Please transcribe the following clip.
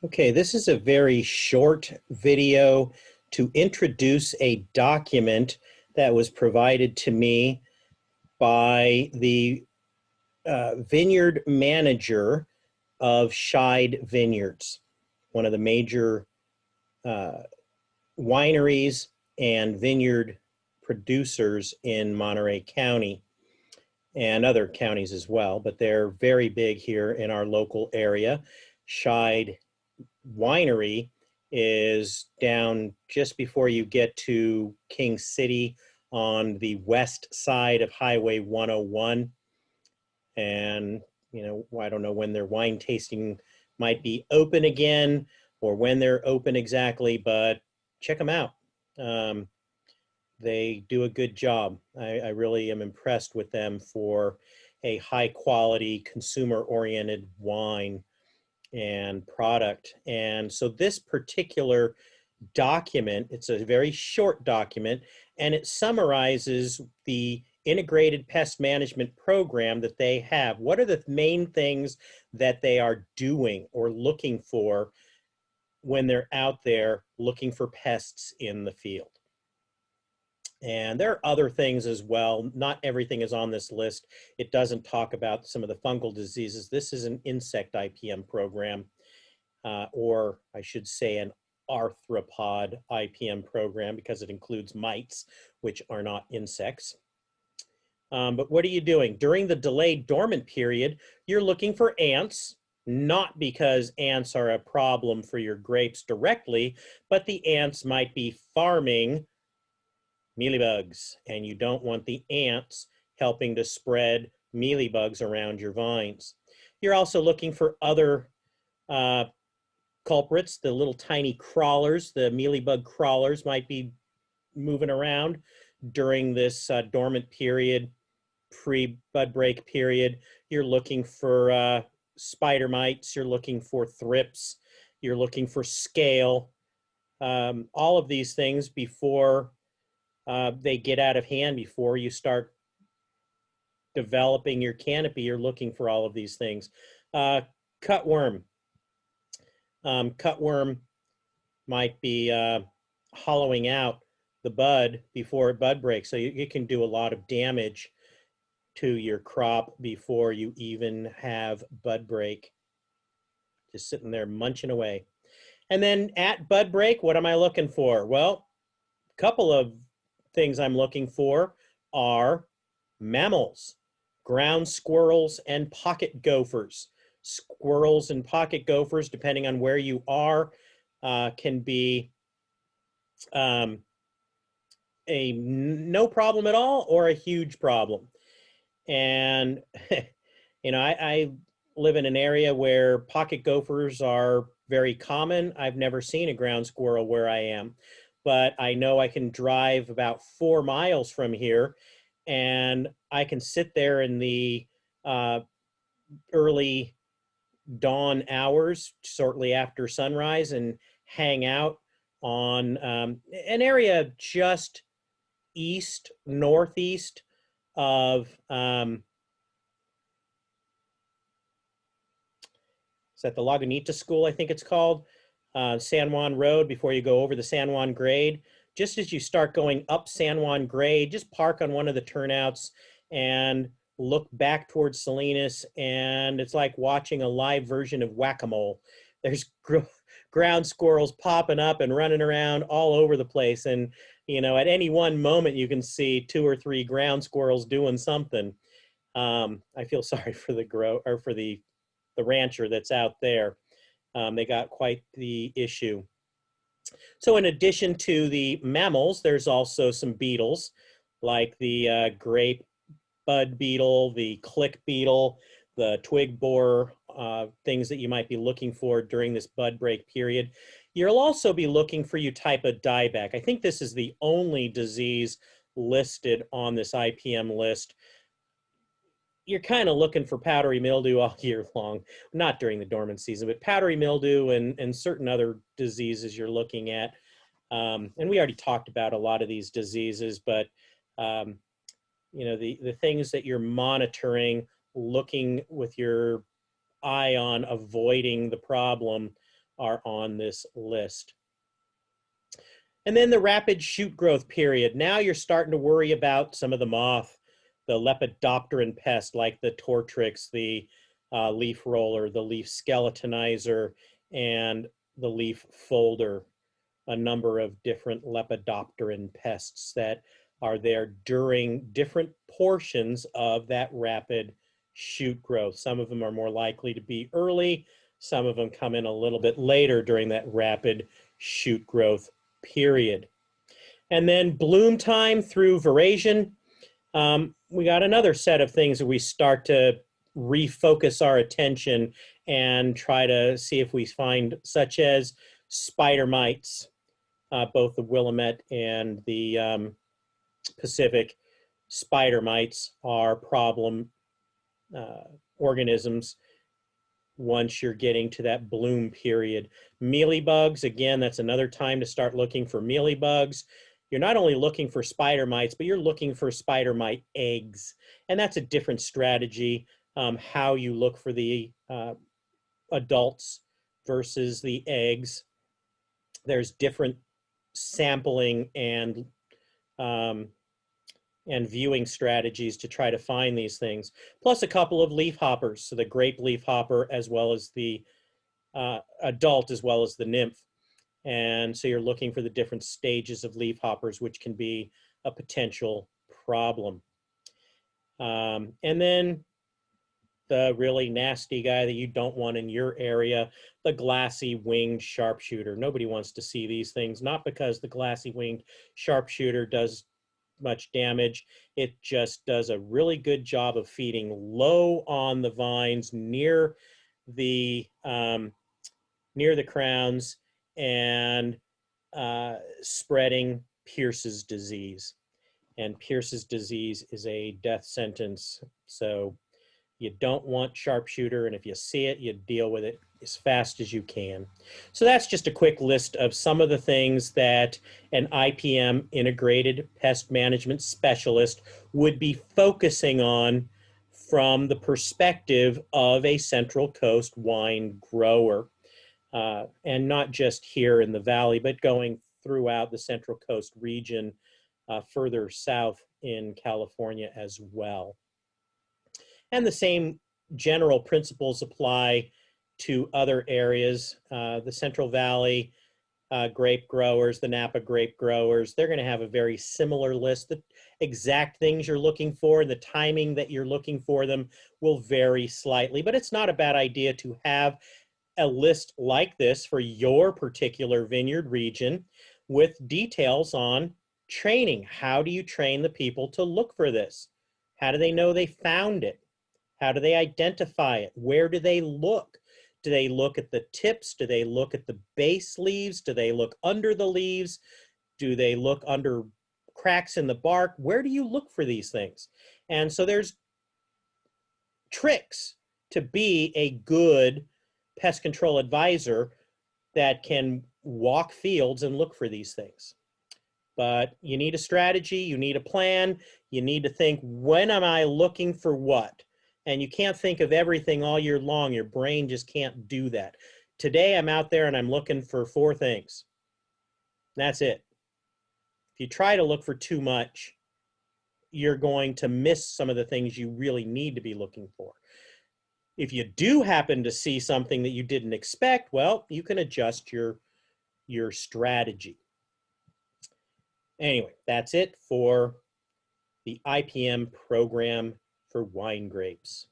Okay, this is a very short video to introduce a document that was provided to me by the vineyard manager of Scheid Vineyards, one of the major uh, wineries and vineyard producers in Monterey County and other counties as well, but they're very big here in our local area. Scheid Winery is down just before you get to King City on the west side of Highway 101. And, I don't know when their wine tasting might be open again or when they're open exactly, but check them out. Um, they do a good job. I really am impressed with them for a high quality, consumer oriented wine and product. And so this particular document, it's a very short document, and it summarizes the integrated pest management program that they have. What are the main things that they are doing or looking for when they're out there looking for pests in the field? And there are other things as well. Not everything is on this list. It doesn't talk about some of the fungal diseases. This is an insect IPM program, or I should say an arthropod IPM program, because it includes mites, which are not insects. But what are you doing? During the delayed dormant period, you're looking for ants, not because ants are a problem for your grapes directly, but the ants might be farming mealybugs, and you don't want the ants helping to spread mealybugs around your vines. You're also looking for other culprits. The little tiny crawlers, the mealybug crawlers, might be moving around during this dormant period, pre-bud break period. You're looking for spider mites, you're looking for thrips, you're looking for scale, all of these things before they get out of hand, before you start developing your canopy. You're looking for all of these things. Cutworm. Cutworm might be hollowing out the bud before bud breaks. So you can do a lot of damage to your crop before you even have bud break. Just sitting there munching away. And then at bud break, what am I looking for? Well, a couple of things I'm looking for are mammals, ground squirrels, and pocket gophers. Squirrels and pocket gophers, depending on where you are, can be a no problem at all or a huge problem. And, I live in an area where pocket gophers are very common. I've never seen a ground squirrel where I am, but I know I can drive about 4 miles from here, and I can sit there in the early dawn hours, shortly after sunrise, and hang out on an area just northeast of is that the Lagunita School, I think it's called, San Juan Road, before you go over the San Juan grade. Just as you start going up San Juan grade, just park on one of the turnouts and look back towards Salinas, and it's like watching a live version of whack-a-mole. There's ground squirrels popping up and running around all over the place, and at any one moment you can see 2 or 3 ground squirrels doing something. I feel sorry for the rancher that's out there. They got quite the issue. So in addition to the mammals, there's also some beetles, like the grape bud beetle, the click beetle, the twig borer, things that you might be looking for during this bud break period. You'll also be looking for Eutypa dieback. I think this is the only disease listed on this IPM list. You're kind of looking for powdery mildew all year long, not during the dormant season, but powdery mildew and certain other diseases you're looking at. And we already talked about a lot of these diseases, but the things that you're monitoring, looking with your eye on avoiding the problem are on this list. And then the rapid shoot growth period. Now you're starting to worry about some of the moth, the lepidopteran pest like the Tortrix, the leaf roller, the leaf skeletonizer, and the leaf folder, a number of different lepidopteran pests that are there during different portions of that rapid shoot growth. Some of them are more likely to be early. Some of them come in a little bit later during that rapid shoot growth period. And then bloom time through veraison. We got another set of things that we start to refocus our attention and try to see if we find, such as spider mites, both the Willamette and the Pacific spider mites are problem organisms once you're getting to that bloom period. Mealybugs, again, that's another time to start looking for mealybugs. You're not only looking for spider mites, but you're looking for spider mite eggs. And that's a different strategy, how you look for the adults versus the eggs. There's different sampling and viewing strategies to try to find these things, plus a couple of leaf hoppers, so the grape leaf hopper as well as the adult as well as the nymph. And so you're looking for the different stages of leaf hoppers, which can be a potential problem. And then the really nasty guy that you don't want in your area, the glassy winged sharpshooter. Nobody wants to see these things, not because the glassy winged sharpshooter does much damage. It just does a really good job of feeding low on the vines near the crowns and spreading Pierce's disease. And Pierce's disease is a death sentence. So you don't want sharpshooter, and if you see it, you deal with it as fast as you can. So that's just a quick list of some of the things that an IPM, integrated pest management specialist, would be focusing on from the perspective of a Central Coast wine grower. And not just here in the valley, but going throughout the Central Coast region, further south in California as well. And the same general principles apply to other areas. The Central Valley grape growers, the Napa grape growers, they're going to have a very similar list. The exact things you're looking for and the timing that you're looking for them will vary slightly, but it's not a bad idea to have a list like this for your particular vineyard region with details on training. How do you train the people to look for this? How do they know they found it? How do they identify it? Where do they look? Do they look at the tips? Do they look at the base leaves? Do they look under the leaves? Do they look under cracks in the bark? Where do you look for these things? And so there's tricks to be a good pest control advisor that can walk fields and look for these things. But you need a strategy, you need a plan, you need to think, when am I looking for what? And you can't think of everything all year long. Your brain just can't do that. Today I'm out there and I'm looking for 4 things. That's it. If you try to look for too much, you're going to miss some of the things you really need to be looking for. If you do happen to see something that you didn't expect, well, you can adjust your strategy. Anyway, that's it for the IPM program for wine grapes.